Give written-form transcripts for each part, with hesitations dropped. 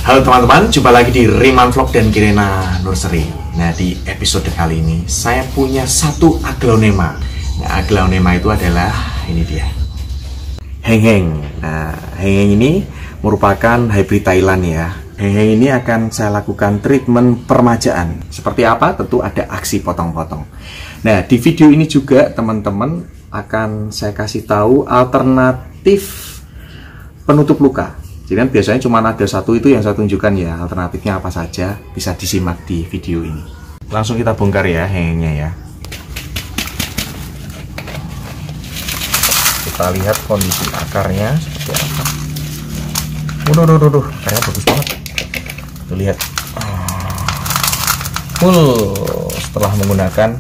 Halo teman-teman, jumpa lagi di Riman Vlog dan Kirena Nursery. Nah, di episode kali ini saya punya satu aglonema. Nah, aglonema itu adalah ini dia, heng-heng. Nah, heng-heng ini merupakan hybrid Thailand ya. Heng-heng ini akan saya lakukan treatment permajaan. Seperti apa? Tentu ada aksi potong-potong. Nah, di video ini juga teman-teman akan saya kasih tahu alternatif penutup luka. Jadi kan biasanya cuma ada satu, itu yang saya tunjukkan ya. Alternatifnya apa saja bisa disimak di video ini. Langsung kita bongkar ya hengnya ya. Kita lihat kondisi akarnya seperti apa. Waduh, akarnya bagus banget. Tuh lihat. Full setelah menggunakan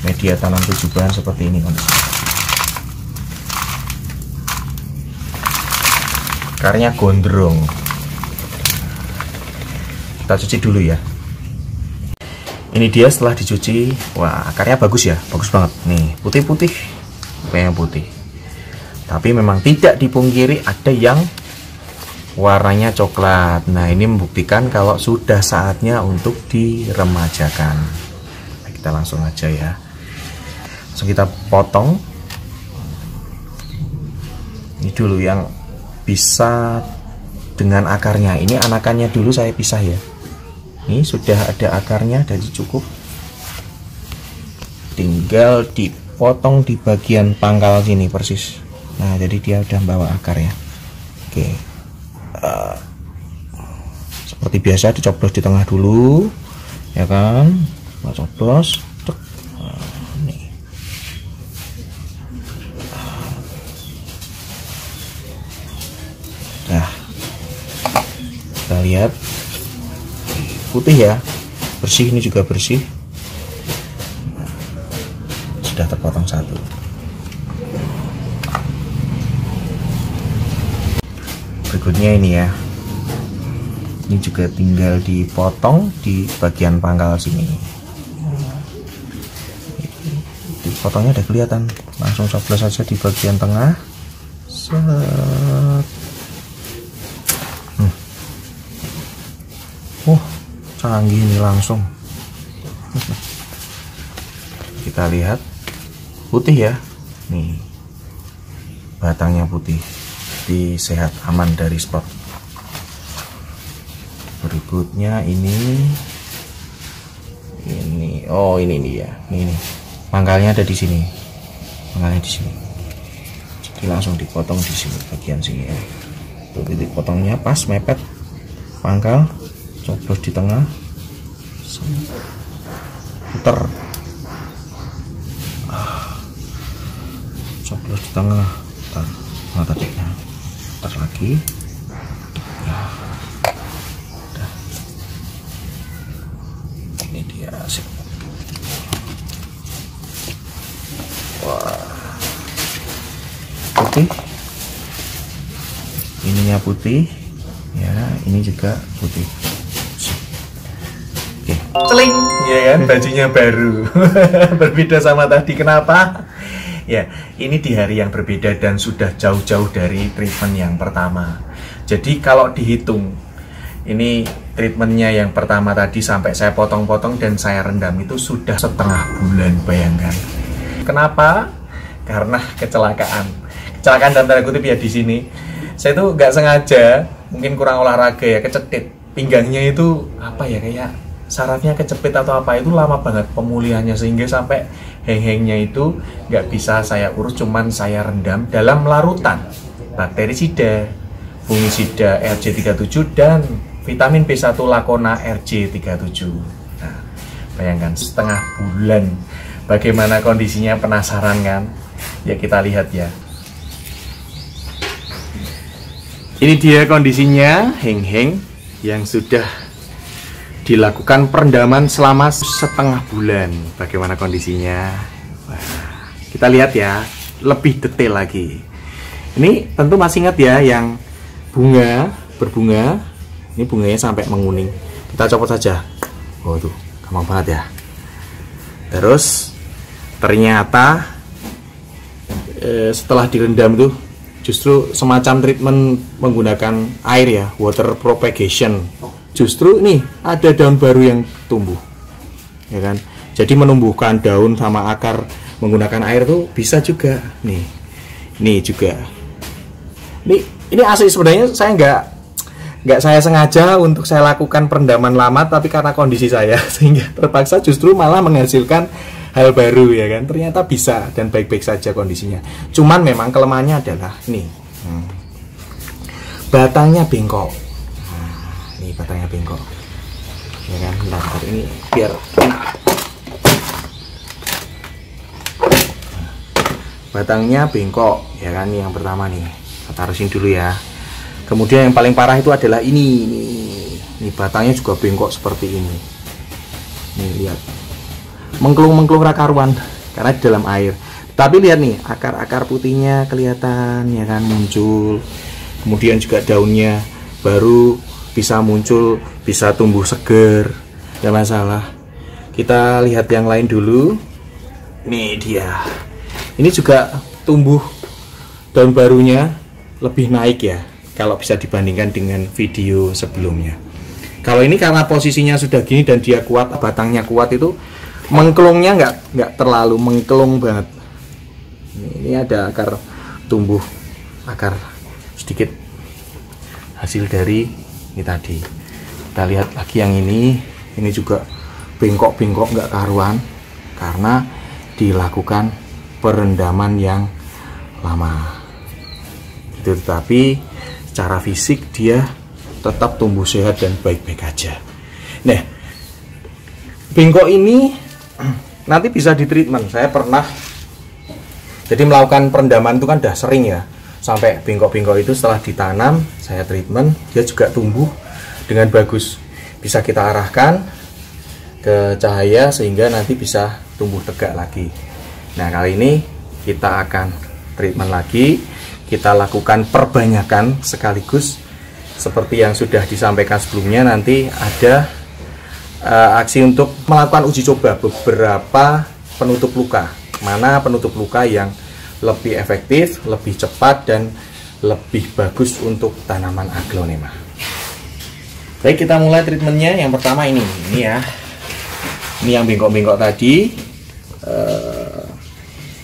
media tanam 7 bahan seperti ini kondisinya. Akarnya gondrong. Kita cuci dulu ya. Ini dia setelah dicuci. Wah, akarnya bagus ya, bagus banget. Nih, putih-putih, yang putih. Tapi memang tidak dipungkiri ada yang warnanya coklat. Nah, ini membuktikan kalau sudah saatnya untuk diremajakan. Nah, kita langsung aja ya. Langsung kita potong. Ini dulu yang bisa dengan akarnya. Ini anakannya dulu saya pisah ya. Ini sudah ada akarnya, jadi cukup. Tinggal dipotong di bagian pangkal sini persis. Nah, jadi dia udah bawa akar ya. Oke. Seperti biasa dicoblos di tengah dulu, ya kan? Kita coblos. Nah, kita lihat putih ya, bersih, ini juga bersih. Sudah terpotong satu. Berikutnya ini ya, ini juga tinggal dipotong di bagian pangkal sini. Dipotongnya udah kelihatan, langsung coblos saja di bagian tengah. Set. Canggih ini langsung. Kita lihat putih ya. Nih, batangnya putih, di sehat, aman dari spot. Berikutnya ini oh ini dia. Ini pangkalnya ada di sini. Pangkalnya di sini. Jadi langsung dipotong di sini, bagian sini ya. Tuh, titik potongnya pas mepet pangkal. Coblos di tengah, puter, coblos di tengah, putar lagi, nah, udah. Ini dia asik. Wah, putih, ininya putih, ya, ini juga putih. Celing, ya kan, bajunya baru. Berbeda sama tadi. Kenapa? Ya, ini di hari yang berbeda dan sudah jauh-jauh dari treatment yang pertama. Jadi kalau dihitung, ini treatmentnya yang pertama tadi sampai saya potong-potong dan saya rendam itu sudah setengah bulan, bayangkan. Kenapa? Karena kecelakaan dalam tanda kutip ya di sini. Saya tuh nggak sengaja, mungkin kurang olahraga ya, kecetit. Pinggangnya itu apa ya, kayak sarafnya kecepit atau apa, itu lama banget pemulihannya sehingga sampai heng-hengnya itu nggak bisa saya urus, cuman saya rendam dalam larutan bakterisida, fungisida RJ37 dan vitamin B1 Lakona RJ37. Nah, bayangkan setengah bulan, bagaimana kondisinya, penasaran kan? Ya kita lihat ya. Ini dia kondisinya heng-heng yang sudah dilakukan perendaman selama setengah bulan. Bagaimana kondisinya? Wah, kita lihat ya, lebih detail lagi. Ini tentu masih ingat ya yang berbunga. Ini bunganya sampai menguning. Kita copot saja. Oh tuh, gampang banget ya. Terus ternyata setelah direndam tuh justru semacam treatment menggunakan air ya, water propagation. Justru nih ada daun baru yang tumbuh, ya kan? Jadi menumbuhkan daun sama akar menggunakan air tuh bisa juga. Nih juga. Ini asli sebenarnya saya nggak saya sengaja untuk saya lakukan perendaman lama, tapi karena kondisi saya sehingga terpaksa justru malah menghasilkan hal baru, ya kan. Ternyata bisa dan baik-baik saja kondisinya. Cuman memang kelemahannya adalah nih, batangnya bengkok. Nih batangnya bengkok, ya kan. Bentar, ini biar batangnya bengkok, ya kan. Ini yang pertama nih, kita taruhin dulu ya. Kemudian yang paling parah itu adalah ini batangnya juga bengkok seperti ini. Nih lihat, mengklung rakaruan karena di dalam air. Tapi lihat nih, akar-akar putihnya kelihatan, ya kan, muncul. Kemudian juga daunnya baru bisa muncul, bisa tumbuh seger, tidak masalah. Kita lihat yang lain dulu. Nih dia. Ini juga tumbuh daun barunya lebih naik ya, kalau bisa dibandingkan dengan video sebelumnya. Kalau ini karena posisinya sudah gini dan dia kuat, batangnya kuat, itu mengklungnya nggak terlalu mengklung banget. Ini ada akar tumbuh, akar sedikit hasil dari ini tadi. Kita lihat lagi yang ini juga bengkok-bengkok nggak karuan karena dilakukan perendaman yang lama. Tetapi secara fisik dia tetap tumbuh sehat dan baik-baik aja. Nah, bengkok ini nanti bisa ditreatment. Saya pernah jadi melakukan perendaman itu kan udah sering ya, sampai bengkok-bengkok itu setelah ditanam saya treatment, dia juga tumbuh dengan bagus. Bisa kita arahkan ke cahaya sehingga nanti bisa tumbuh tegak lagi. Nah, kali ini kita akan treatment lagi. Kita lakukan perbanyakan sekaligus seperti yang sudah disampaikan sebelumnya. Nanti ada aksi untuk melakukan uji coba beberapa penutup luka. Mana penutup luka yang lebih efektif, lebih cepat, dan lebih bagus untuk tanaman aglonema. Baik, kita mulai treatmentnya. Yang pertama ini ya. Ini yang bengkok-bengkok tadi.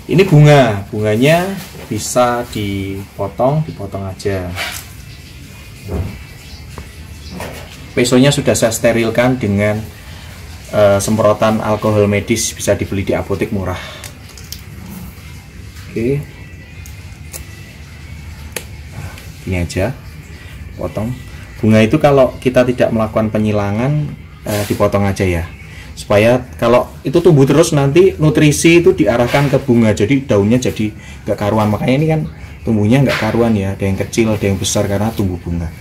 Ini bunganya bisa dipotong aja. Pesonya sudah saya sterilkan dengan semprotan alkohol medis, bisa dibeli di apotek murah. Oke, ini aja potong. Bunga itu kalau kita tidak melakukan penyilangan, dipotong aja ya, supaya kalau itu tumbuh terus nanti nutrisi itu diarahkan ke bunga, jadi daunnya jadi nggak karuan. Makanya ini kan tumbuhnya nggak karuan ya, ada yang kecil, ada yang besar karena tumbuh bunga.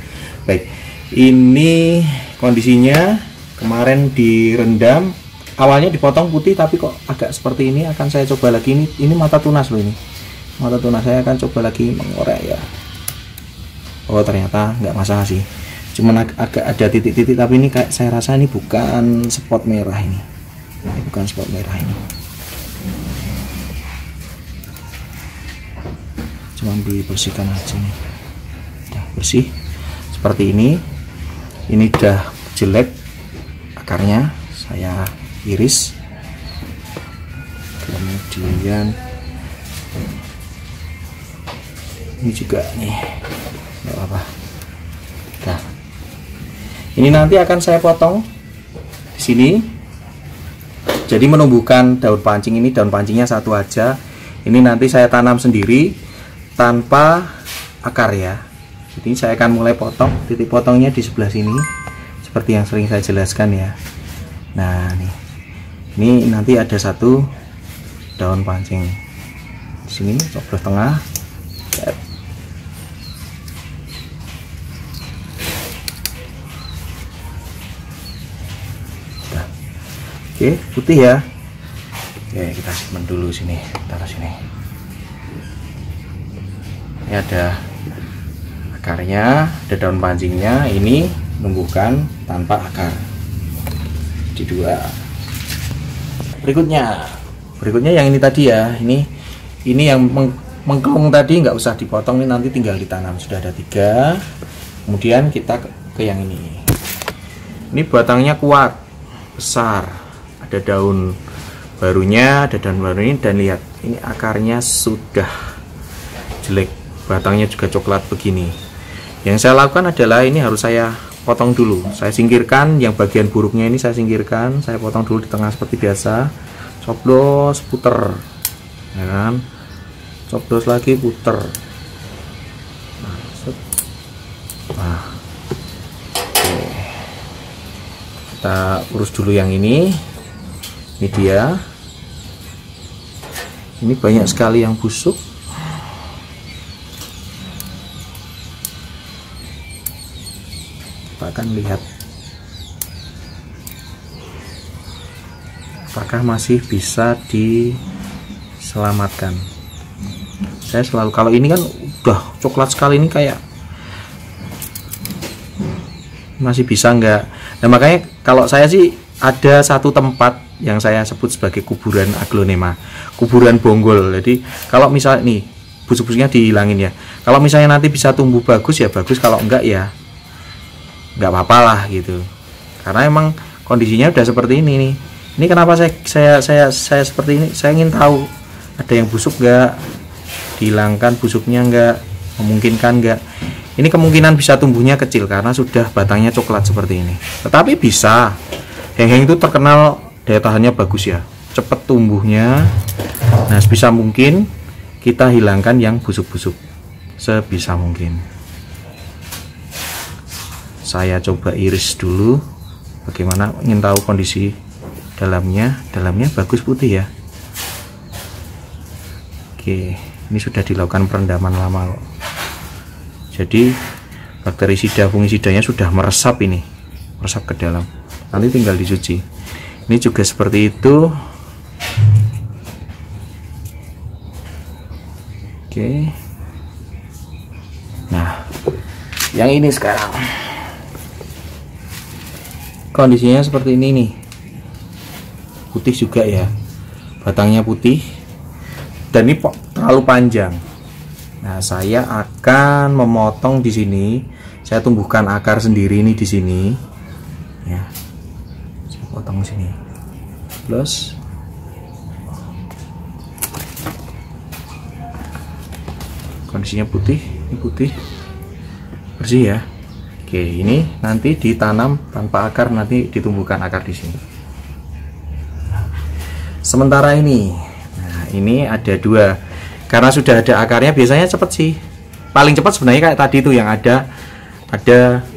Baik, ini kondisinya kemarin direndam, awalnya dipotong putih tapi kok agak seperti ini. Akan saya coba lagi, ini mata tunas loh, ini mata tunas. Saya akan coba lagi mengorek ya. Oh ternyata nggak masalah sih, cuman agak ada titik-titik, tapi ini kayak saya rasa ini bukan spot merah ini. Bukan spot merah ini, cuman dibersihkan aja nih. Udah bersih seperti ini udah jelek akarnya, saya iris. Kemudian ini juga nih, nggak apa-apa. Nah, ini nanti akan saya potong di sini. Jadi menumbuhkan daun pancing ini, daun pancingnya satu aja. Ini nanti saya tanam sendiri tanpa akar ya. Jadi saya akan mulai potong, titik potongnya di sebelah sini seperti yang sering saya jelaskan ya. Nah nih, ini nanti ada satu daun pancing di sini sebelah tengah. Oke, putih ya. Oke, kita simpan dulu sini, taruh sini. Ini ada akarnya, ada daun pancingnya. Ini menumbuhkan tanpa akar. Di dua. Berikutnya yang ini tadi ya. Ini yang mengklung tadi nggak usah dipotong, ini nanti tinggal ditanam. Sudah ada 3. Kemudian kita ke yang ini. Ini batangnya kuat, besar, ada daun barunya, dan lihat ini akarnya sudah jelek, batangnya juga coklat begini. Yang saya lakukan adalah ini harus saya potong dulu, saya singkirkan yang bagian buruknya ini, saya singkirkan, saya potong dulu di tengah seperti biasa, coblos, puter, ya kan, coblos lagi, puter. Nah, oke. Kita urus dulu yang ini dia, ini banyak sekali yang busuk. Kita akan lihat apakah masih bisa diselamatkan. Saya selalu, kalau ini kan udah coklat sekali, ini kayak masih bisa enggak. Nah makanya kalau saya sih ada satu tempat yang saya sebut sebagai kuburan aglonema, kuburan bonggol. Jadi kalau misalnya nih busuk-busuknya dihilangin ya, kalau misalnya nanti bisa tumbuh bagus ya bagus, kalau enggak ya enggak apa-apa lah gitu. Karena emang kondisinya udah seperti ini nih. Ini kenapa saya seperti ini, saya ingin tahu ada yang busuk enggak, dihilangkan busuknya enggak, memungkinkan enggak. Ini kemungkinan bisa tumbuhnya kecil karena sudah batangnya coklat seperti ini. Tetapi bisa. Heng-heng itu terkenal daya tahannya bagus ya, cepat tumbuhnya. Nah, sebisa mungkin kita hilangkan yang busuk-busuk sebisa mungkin. Saya coba iris dulu, bagaimana, ingin tahu kondisi dalamnya bagus putih ya. Oke, ini sudah dilakukan perendaman lama kok. Jadi bakterisida fungisidanya sudah meresap ini, meresap ke dalam. Nanti tinggal dicuci. Ini juga seperti itu. Oke. Nah, yang ini sekarang kondisinya seperti ini nih. Putih juga ya. Batangnya putih. Dan ini terlalu panjang. Nah, saya akan memotong di sini. Saya tumbuhkan akar sendiri ini di sini. Ya. Saya potong sini. Plus kondisinya putih, ini putih. Bersih ya. Oke, ini nanti ditanam tanpa akar, nanti ditumbuhkan akar di sini. Sementara ini, nah ini ada 2. Karena sudah ada akarnya, biasanya cepat sih. Paling cepat sebenarnya kayak tadi itu yang ada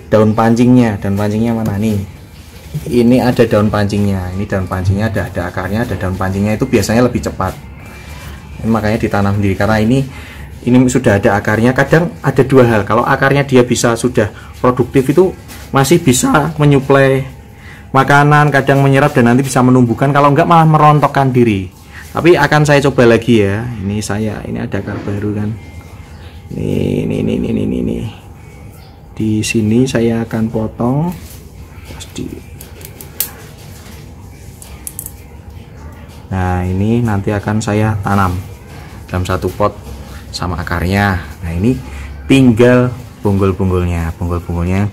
daun pancingnya. Daun pancingnya mana nih? Ini ada daun pancingnya. Ini daun pancingnya ada akarnya, ada daun pancingnya, itu biasanya lebih cepat. Ini makanya ditanam sendiri karena ini sudah ada akarnya. Kadang ada 2 hal. Kalau akarnya dia bisa sudah produktif, itu masih bisa menyuplai makanan, kadang menyerap dan nanti bisa menumbuhkan. Kalau enggak malah merontokkan diri. Tapi akan saya coba lagi ya. Ini ada akar baru kan. Ini. Di sini saya akan potong. Nah, ini nanti akan saya tanam dalam satu pot sama akarnya. Nah, ini tinggal bonggol-bonggolnya yang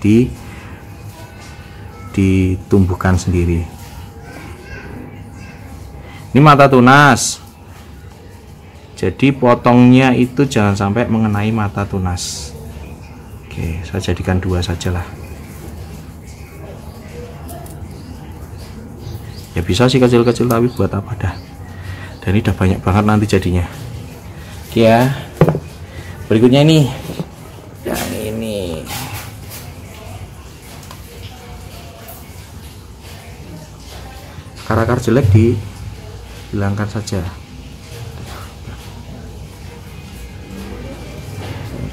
ditumbuhkan sendiri. Ini mata tunas, jadi potongnya itu jangan sampai mengenai mata tunas. Oke, saya jadikan 2 sajalah. Ya bisa sih kecil-kecil, tapi buat apa dah. Dan ini udah banyak banget nanti jadinya. Oke ya. Berikutnya ini, yang ini. Akar-akar jelek dihilangkan saja.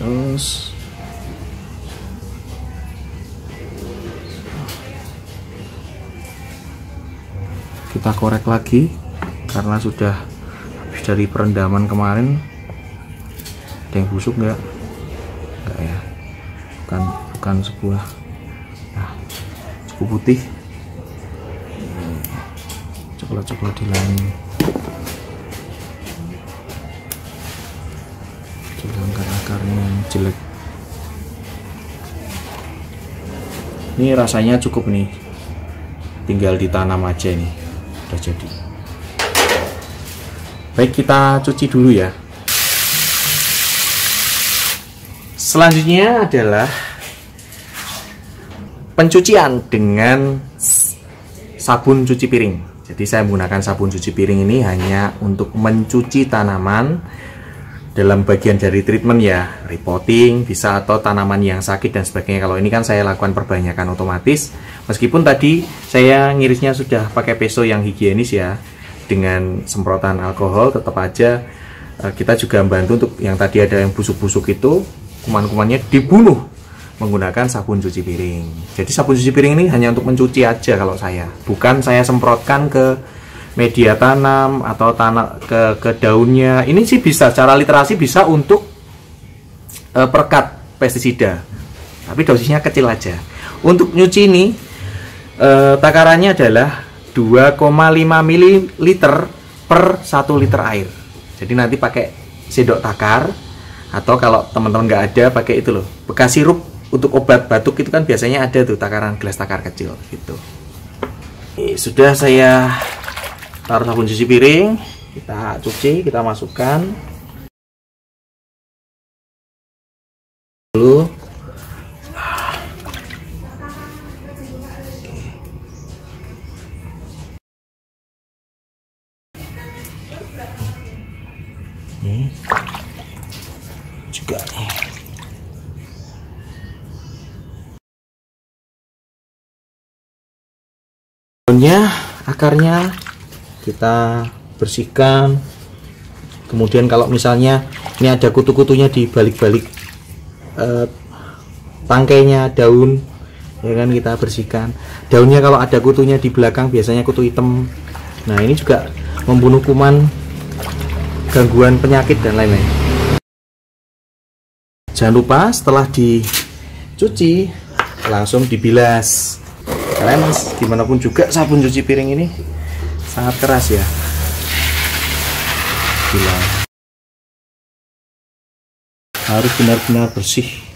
Terus kita korek lagi karena sudah habis dari perendaman kemarin. Ada yang busuk enggak ya, bukan sebuah. Nah, cukup putih, coklat di lain. akarnya yang jelek. Ini rasanya cukup nih, tinggal ditanam aja nih, udah jadi. Baik, kita cuci dulu ya. Selanjutnya adalah pencucian dengan sabun cuci piring. Jadi saya menggunakan sabun cuci piring ini hanya untuk mencuci tanaman dalam bagian dari treatment ya, repotting bisa, atau tanaman yang sakit dan sebagainya. Kalau ini kan saya lakukan perbanyakan otomatis. Meskipun tadi saya ngirisnya sudah pakai peso yang higienis ya, dengan semprotan alkohol, tetap aja kita juga membantu untuk yang tadi ada yang busuk-busuk itu, kuman-kumannya dibunuh menggunakan sabun cuci piring. Jadi sabun cuci piring ini hanya untuk mencuci aja kalau saya, bukan saya semprotkan ke media tanam atau ke daunnya. Ini sih bisa, secara literasi bisa untuk perekat pestisida, tapi dosisnya kecil aja. Untuk nyuci ini takarannya adalah 2,5 ml per 1 liter air. Jadi nanti pakai sendok takar, atau kalau teman-teman nggak ada pakai itu loh, bekas sirup untuk obat batuk itu kan biasanya ada tuh takaran gelas takar kecil gitu. Sudah saya taruh sabun cuci piring, kita cuci, kita masukkan dulu. Ini juga nih. Akarnya kita bersihkan. Kemudian kalau misalnya ini ada kutu-kutunya di balik-balik tangkainya daun, ya kan, kita bersihkan. Daunnya kalau ada kutunya di belakang, biasanya kutu hitam. Nah, ini juga membunuh kuman, gangguan penyakit dan lain-lain. Jangan lupa setelah dicuci langsung dibilas. Karena gimana pun juga sabun cuci piring ini sangat keras ya. Bilas. Harus benar-benar bersih.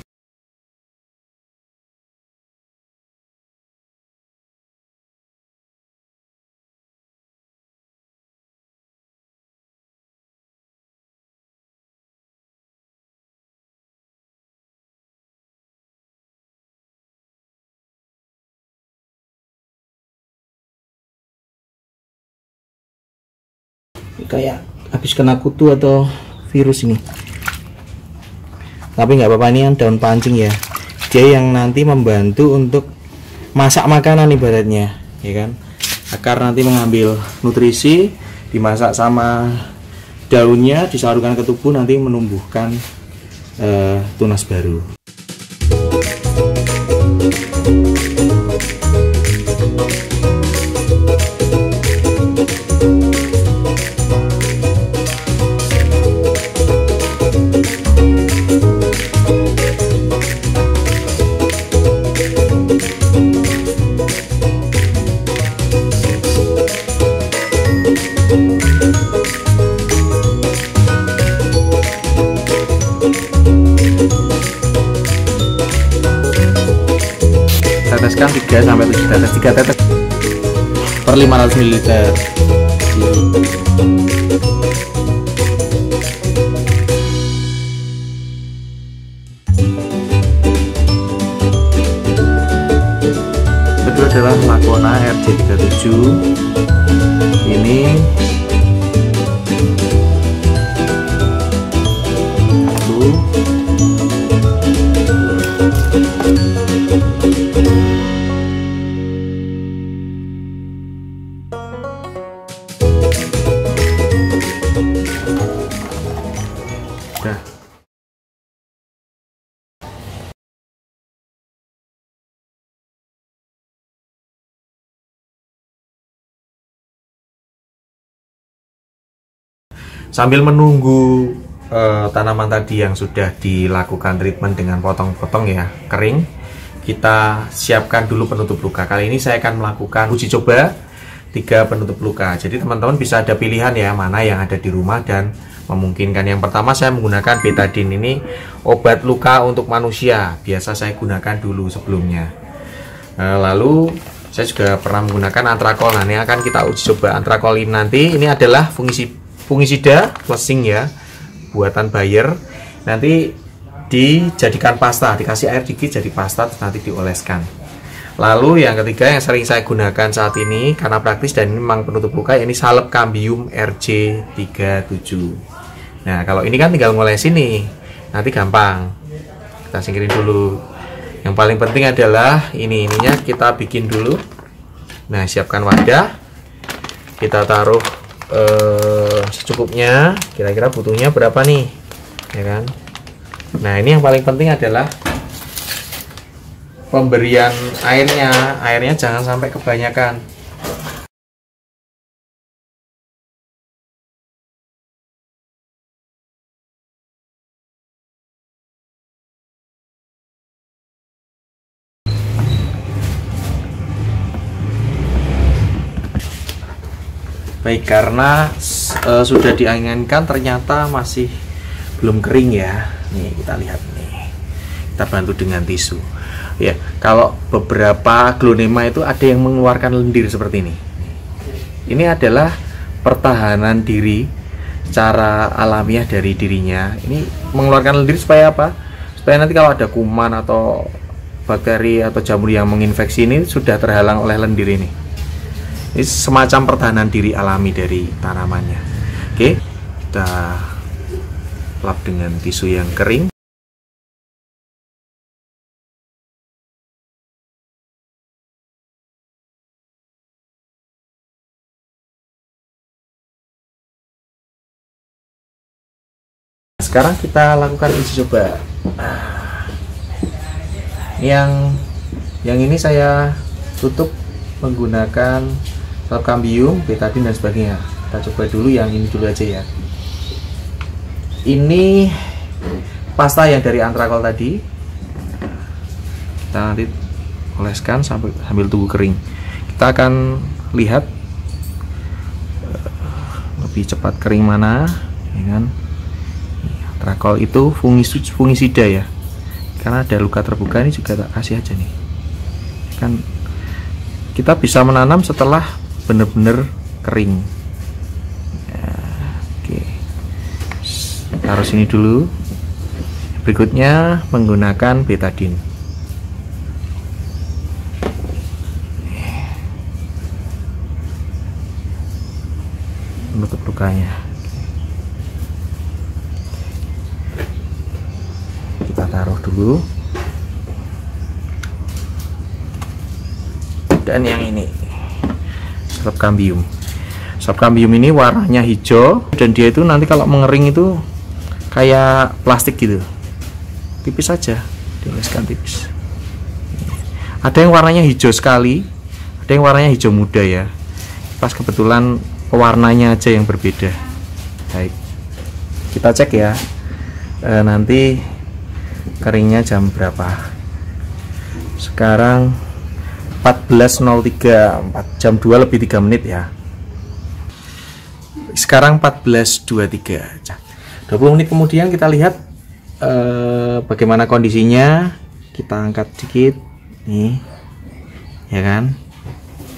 Kayak habis kena kutu atau virus ini, tapi nggak apa-apa, ini yang daun pancing ya, dia yang nanti membantu untuk masak makanan ibaratnya, ya kan. Akar nanti mengambil nutrisi, dimasak sama daunnya, disalurkan ke tubuh, nanti menumbuhkan tunas baru. Teteskan 3-7 tetes, 3 tetes per 500 ml. Kedua adalah Lakona RJ37. Ini udah. Sambil menunggu tanaman tadi yang sudah dilakukan treatment dengan potong-potong ya, kering, kita siapkan dulu penutup luka. Kali ini saya akan melakukan uji coba 3 penutup luka. Jadi teman-teman bisa ada pilihan ya, mana yang ada di rumah dan memungkinkan. Yang pertama saya menggunakan betadine, ini obat luka untuk manusia, biasa saya gunakan dulu sebelumnya. Lalu saya juga pernah menggunakan antrakol. Nah, ini akan kita uji coba antrakol ini nanti. Ini adalah fungisida flesing ya, buatan Bayer. Nanti dijadikan pasta, dikasih air dikit jadi pasta, nanti dioleskan. Lalu yang ketiga yang sering saya gunakan saat ini karena praktis dan ini memang penutup luka, ini salep Cambium RJ37. Nah, kalau ini kan tinggal ngolesin nih, nanti gampang. Kita singkirin dulu. Yang paling penting adalah ininya kita bikin dulu. Nah, siapkan wadah. Kita taruh secukupnya. Kira-kira butuhnya berapa nih? Ya kan? Nah, ini yang paling penting adalah pemberian airnya jangan sampai kebanyakan. Baik, karena sudah dianginkan ternyata masih belum kering ya. Nih, kita lihat nih. Kita bantu dengan tisu. Ya, kalau beberapa glonema itu ada yang mengeluarkan lendir seperti ini. Ini adalah pertahanan diri secara alamiah dari dirinya. Ini mengeluarkan lendir supaya apa? Supaya nanti kalau ada kuman atau bakteri atau jamur yang menginfeksi ini sudah terhalang oleh lendir ini. Ini semacam pertahanan diri alami dari tanamannya. Oke, kita lap dengan tisu yang kering. Sekarang kita lakukan uji coba. Yang ini saya tutup menggunakan salep Cambium, betadine dan sebagainya. Kita coba dulu yang ini dulu aja ya. Ini pasta yang dari antrakol tadi. Kita nanti oleskan sambil tunggu kering. Kita akan lihat lebih cepat kering mana, ya kan? Antrakol itu fungisida ya, karena ada luka terbuka ini juga tak kasih aja nih. Kan kita bisa menanam setelah benar-benar kering. Ya, oke, taruh sini dulu. Berikutnya menggunakan betadine. Menutup lukanya. Kita taruh dulu. Dan yang ini salep Cambium. Salep Cambium ini warnanya hijau dan dia itu nanti kalau mengering itu kayak plastik gitu. Tipis saja, dioleskan tipis. Ada yang warnanya hijau sekali, ada yang warnanya hijau muda ya. Pas kebetulan pewarnanya aja yang berbeda. Baik, kita cek ya. Nanti keringnya jam berapa? Sekarang 14.03, jam 2 lebih 3 menit ya. Sekarang 14.23. 20 menit kemudian kita lihat bagaimana kondisinya. Kita angkat dikit nih, ya kan?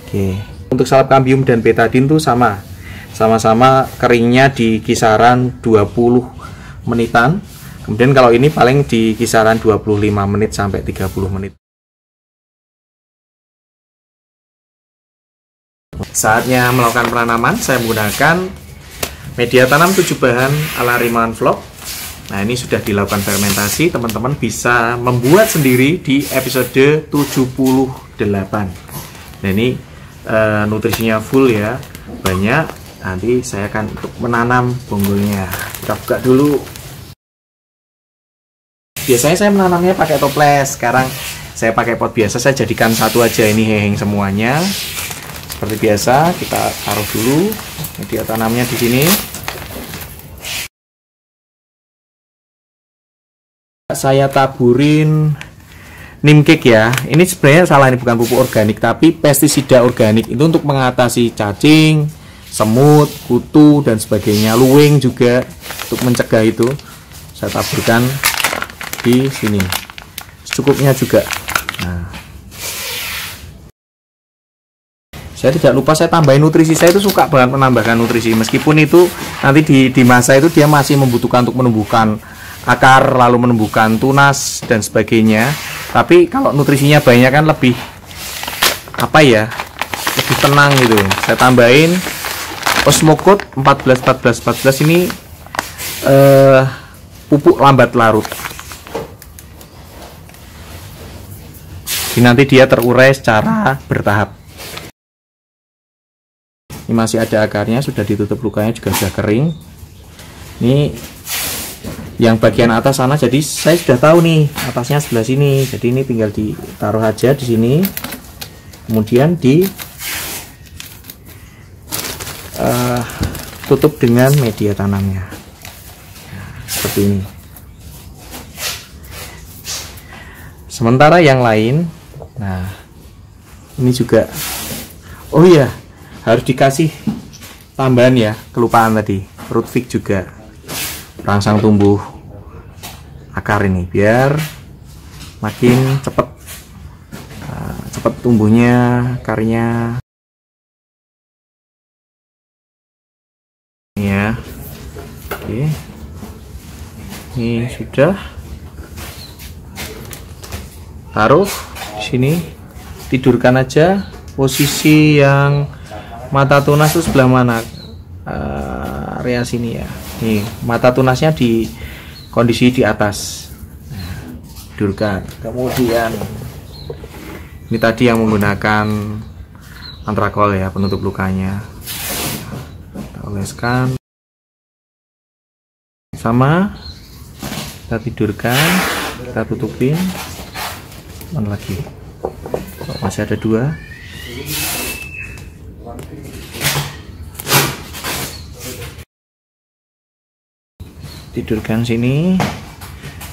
Oke. Untuk salep Cambium dan betadine tuh sama-sama keringnya di kisaran 20 menitan. Kemudian kalau ini paling di kisaran 25 menit sampai 30 menit. Saatnya melakukan penanaman. Saya menggunakan media tanam 7 bahan ala Rimawan Vlog. Nah, ini sudah dilakukan fermentasi. Teman-teman bisa membuat sendiri di episode 78. Nah, ini nutrisinya full ya, banyak. Nanti saya akan untuk menanam bonggolnya. Kita buka dulu. Biasanya saya menanamnya pakai toples. Sekarang saya pakai pot biasa. Saya jadikan satu aja ini heheng semuanya. Seperti biasa, kita taruh dulu media tanamnya di sini. Saya taburin neem cake ya. Ini sebenarnya salah, ini bukan pupuk organik tapi pestisida organik. Itu untuk mengatasi cacing, semut, kutu dan sebagainya, luwing juga, untuk mencegah itu. Saya taburkan di sini. Secukupnya juga. Nah, saya tidak lupa saya tambahin nutrisi. Saya itu suka banget menambahkan nutrisi, meskipun itu nanti di masa itu dia masih membutuhkan untuk menumbuhkan akar, lalu menumbuhkan tunas dan sebagainya. Tapi kalau nutrisinya banyak kan lebih apa ya, lebih tenang gitu. Saya tambahin Osmocote 14 ini pupuk lambat larut. Jadi nanti dia terurai secara bertahap. Ini masih ada akarnya, sudah ditutup, lukanya juga sudah kering. Ini yang bagian atas sana, jadi saya sudah tahu nih atasnya sebelah sini. Jadi ini tinggal ditaruh aja di sini, kemudian tutup dengan media tanamnya. Nah, seperti ini. Sementara yang lain, nah ini juga, oh iya, harus dikasih tambahan ya, kelupaan tadi, root fix juga, rangsang tumbuh akar ini biar makin cepat tumbuhnya akarnya ya. Oke, ini sudah, taruh di sini, tidurkan aja. Posisi yang mata tunas itu sebelah mana? Area sini ya. Nih, mata tunasnya di kondisi di atas. Nah, tidurkan. Kemudian ini tadi yang menggunakan antrakol ya, penutup lukanya. Kita oleskan. Sama, kita tidurkan, kita tutupin. Mana lagi? Masih ada 2. Tidurkan sini,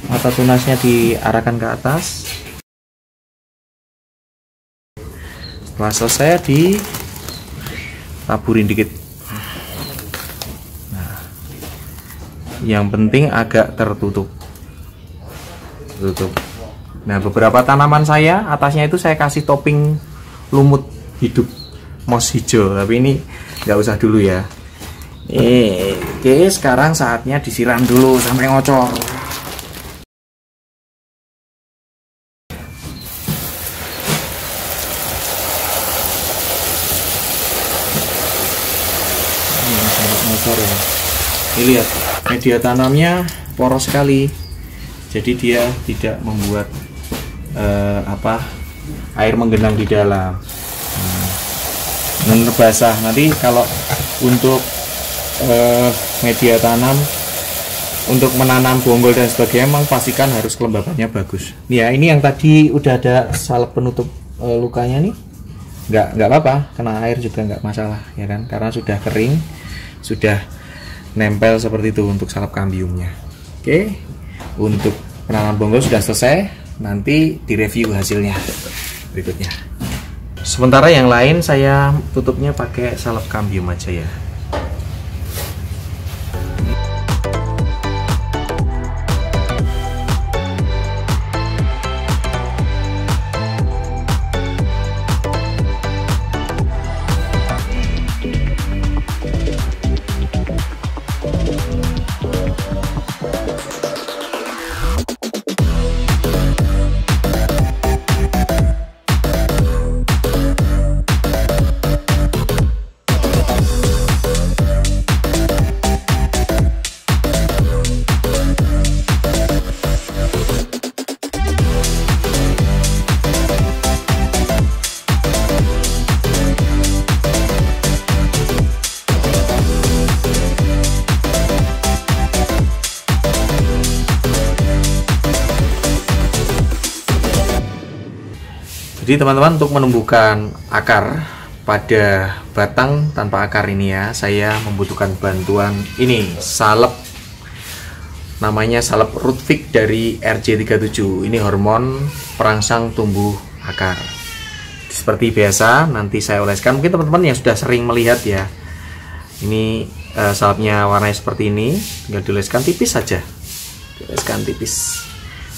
mata tunasnya diarahkan ke atas. Setelah selesai ditaburin dikit. Nah, yang penting agak tertutup. Nah, beberapa tanaman saya atasnya itu saya kasih topping lumut hidup moss hijau, tapi ini nggak usah dulu ya. Oke, sekarang saatnya disiram dulu sampai ngocor. Ini sampai ngocor ya. Ini lihat, media tanamnya poros sekali, jadi dia tidak membuat air menggenang di dalam. Benar basah. Nanti kalau untuk media tanam untuk menanam bonggol dan sebagainya, memang pastikan harus kelembabannya bagus. Ya, ini yang tadi udah ada salep penutup lukanya nih, nggak apa-apa, kena air juga nggak masalah ya kan, karena sudah kering, sudah nempel seperti itu untuk salep kambiumnya. Oke, untuk penanaman bonggol sudah selesai, nanti direview hasilnya berikutnya. Sementara yang lain saya tutupnya pakai salep kambium aja ya. Jadi teman-teman, untuk menumbuhkan akar pada batang tanpa akar ini ya, saya membutuhkan bantuan ini, salep namanya salep Rootvik dari RJ37. Ini hormon perangsang tumbuh akar. Seperti biasa nanti saya oleskan, mungkin teman-teman yang sudah sering melihat ya, ini salepnya warnanya seperti ini, tinggal dioleskan tipis saja, dioleskan tipis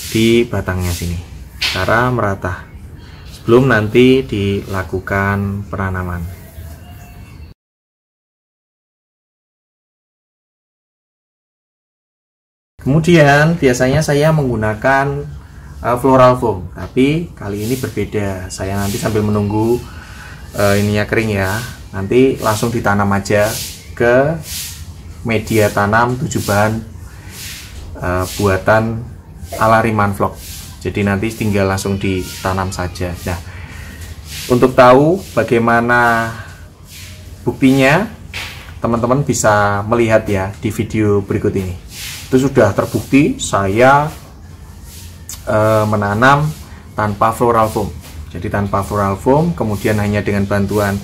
di batangnya sini secara merata sebelum nanti dilakukan penanaman. Kemudian biasanya saya menggunakan floral foam, tapi kali ini berbeda. Saya nanti sambil menunggu ininya kering ya, nanti langsung ditanam aja ke media tanam 7 bahan buatan ala Riman Vlog. Jadi nanti tinggal langsung ditanam saja. Nah, untuk tahu bagaimana buktinya, teman-teman bisa melihat ya di video berikut ini. Itu sudah terbukti saya menanam tanpa floral foam. Jadi tanpa floral foam, kemudian hanya dengan bantuan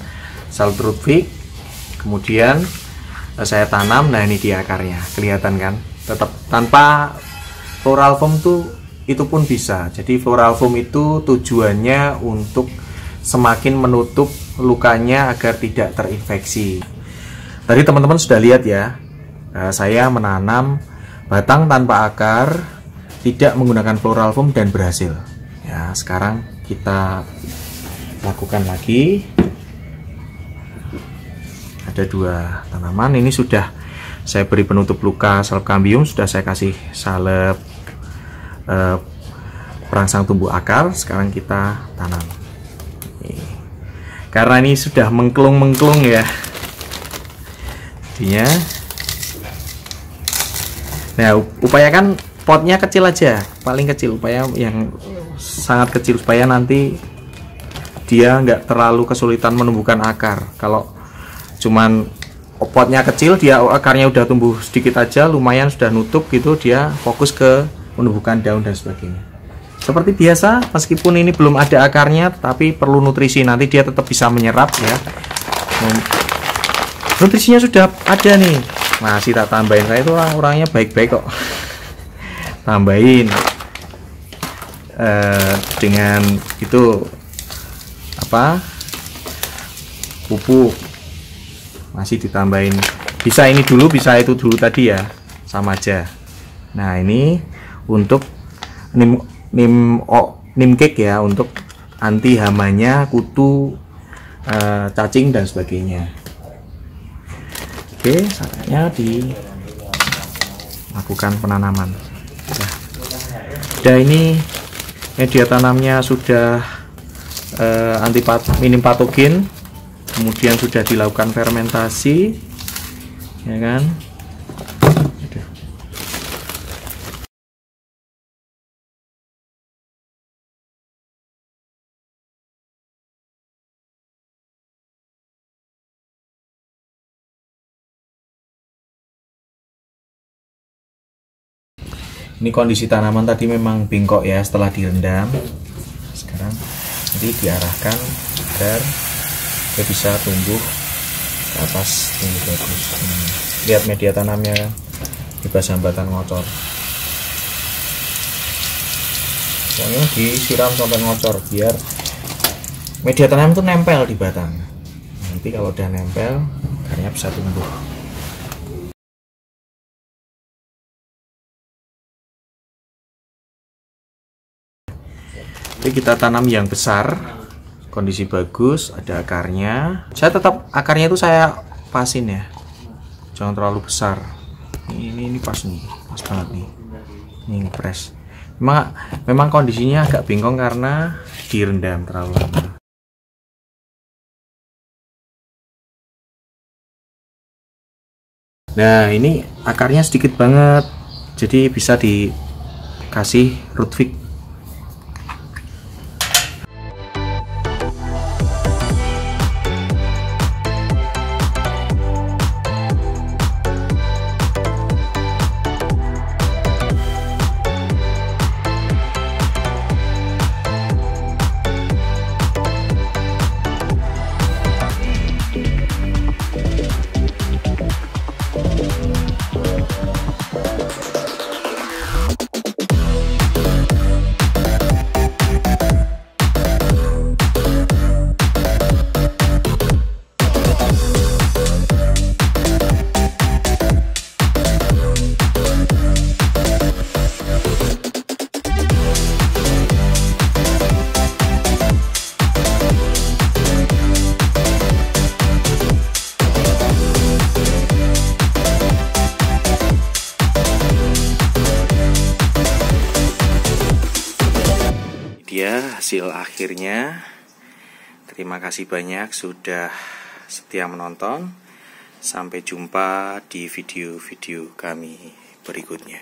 salep Rootvik, kemudian saya tanam. Nah, ini dia akarnya, kelihatan kan? Tetap tanpa floral foam tuh itu pun bisa. Jadi floral foam itu tujuannya untuk semakin menutup lukanya agar tidak terinfeksi. Tadi teman-teman sudah lihat ya, saya menanam batang tanpa akar, tidak menggunakan floral foam dan berhasil. Ya, sekarang kita lakukan lagi. Ada 2 tanaman, ini sudah saya beri penutup luka salep kambium, sudah saya kasih salep perangsang tumbuh akar. Sekarang kita tanam. Karena ini sudah mengklung-mengklung ya, jadinya. Nah, upayakan potnya kecil aja, paling kecil, upaya yang sangat kecil supaya nanti dia nggak terlalu kesulitan menumbuhkan akar. Kalau cuman potnya kecil, dia akarnya udah tumbuh sedikit aja, lumayan sudah nutup gitu, dia fokus ke menumbuhkan daun dan sebagainya. Seperti biasa, meskipun ini belum ada akarnya, tapi perlu nutrisi, nanti dia tetap bisa menyerap ya. Nutrisinya sudah ada nih, masih tak tambahin. Saya itu orangnya baik-baik kok. Tambahin dengan itu apa, pupuk masih ditambahin, bisa ini dulu bisa itu dulu tadi ya, sama aja. Nah, ini untuk neem cake ya, untuk anti hamanya, kutu, cacing dan sebagainya. Oke, saatnya dilakukan penanaman. Nah, ini media tanamnya sudah minim patogen, kemudian sudah dilakukan fermentasi, ya kan? Ini kondisi tanaman tadi memang bengkok ya setelah direndam. Sekarang nanti diarahkan agar dia bisa tumbuh ke atas, tumbuh bagus. Lihat media tanamnya kan, bebas hambatan ngocor. Pokoknya disiram sampai ngocor biar media tanam itu nempel di batang. Nanti kalau udah nempel, akarnya bisa tumbuh. Jadi kita tanam yang besar, kondisi bagus, ada akarnya. Saya tetap akarnya itu saya pasin ya, jangan terlalu besar. Ini pas nih, pas banget nih. Ini ngepres. Memang kondisinya agak bengkong karena direndam terlalu lama. Nah, ini akarnya sedikit banget, jadi bisa dikasih Rootvik. hasil akhirnya. Terima kasih banyak sudah setia menonton. Sampai jumpa di video-video kami berikutnya.